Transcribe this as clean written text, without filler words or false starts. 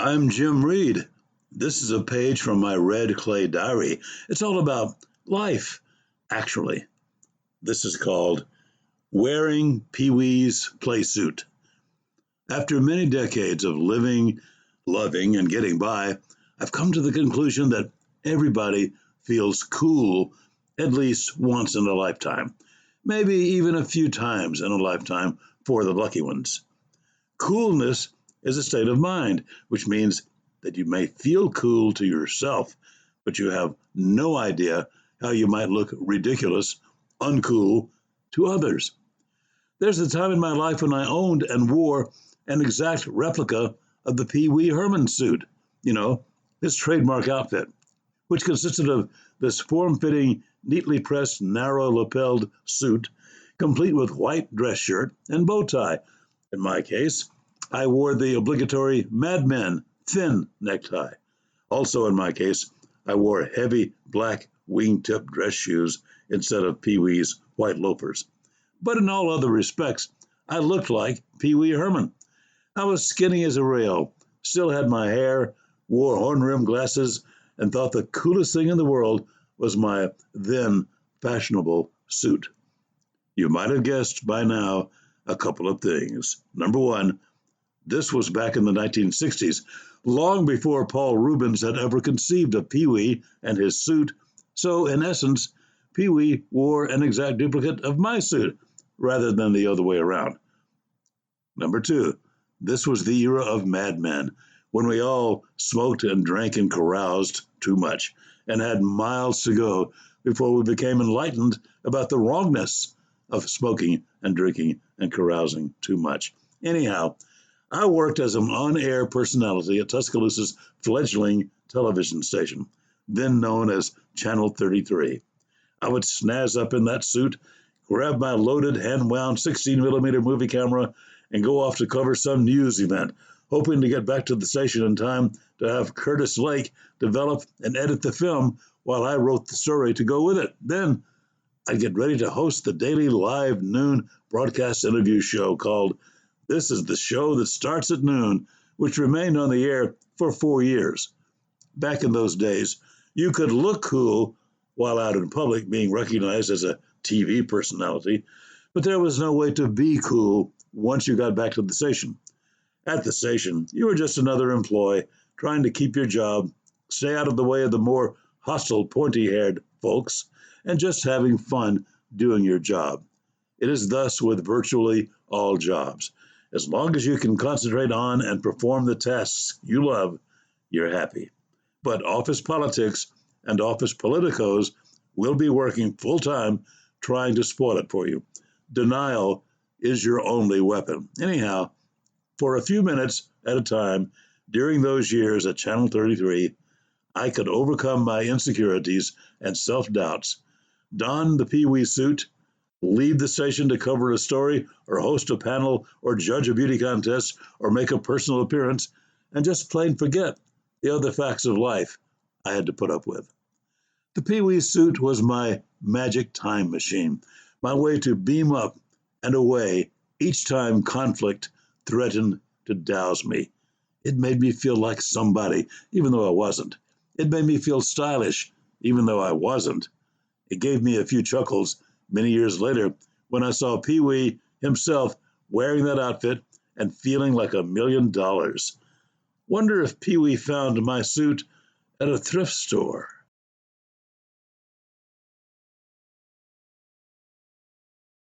I'm Jim Reed. This is a page from my red clay diary. It's all about life, actually. This is called Wearing Pee Wee's Playsuit. After many decades of living, loving, and getting by, I've come to the conclusion that everybody feels cool at least once in a lifetime, maybe even a few times in a lifetime for the lucky ones. Coolness is a state of mind, which means that you may feel cool to yourself, but you have no idea how you might look ridiculous, uncool to others. There's a time in my life when I owned and wore an exact replica of the Pee Wee Herman suit, his trademark outfit, which consisted of this form-fitting, neatly pressed, narrow-lapelled suit, complete with white dress shirt and bow tie. In my case, I wore the obligatory Mad Men thin necktie. Also in my case, I wore heavy black wingtip dress shoes instead of Pee Wee's white loafers. But in all other respects, I looked like Pee Wee Herman. I was skinny as a rail, still had my hair, wore horn-rimmed glasses, and thought the coolest thing in the world was my then fashionable suit. You might have guessed by now a couple of things. Number one, this was back in the 1960s, long before Paul Rubens had ever conceived of Pee Wee and his suit. So, in essence, Pee Wee wore an exact duplicate of my suit rather than the other way around. Number two, this was the era of Mad Men, when we all smoked and drank and caroused too much and had miles to go before we became enlightened about the wrongness of smoking and drinking and carousing too much. Anyhow, I worked as an on-air personality at Tuscaloosa's fledgling television station, then known as Channel 33. I would snazz up in that suit, grab my loaded hand-wound 16mm movie camera, and go off to cover some news event, hoping to get back to the station in time to have Curtis Lake develop and edit the film while I wrote the story to go with it. Then I'd get ready to host the daily live noon broadcast interview show called This is the Show That Starts at Noon, which remained on the air for 4 years. Back in those days, you could look cool while out in public being recognized as a TV personality, but there was no way to be cool once you got back to the station. At the station, you were just another employee trying to keep your job, stay out of the way of the more hostile, pointy-haired folks, and just having fun doing your job. It is thus with virtually all jobs. As long as you can concentrate on and perform the tasks you love, you're happy. But office politics and office politicos will be working full-time trying to spoil it for you. Denial is your only weapon. Anyhow, for a few minutes at a time during those years at Channel 33, I could overcome my insecurities and self-doubts, don the Pee Wee suit, leave the station to cover a story or host a panel or judge a beauty contest or make a personal appearance, and just plain forget the other facts of life I had to put up with. The Pee Wee suit was my magic time machine, my way to beam up and away each time conflict threatened to douse me. It made me feel like somebody, even though I wasn't. It made me feel stylish, even though I wasn't. It gave me a few chuckles many years later when I saw Pee Wee himself wearing that outfit and feeling like $1 million. Wonder if Pee Wee found my suit at a thrift store.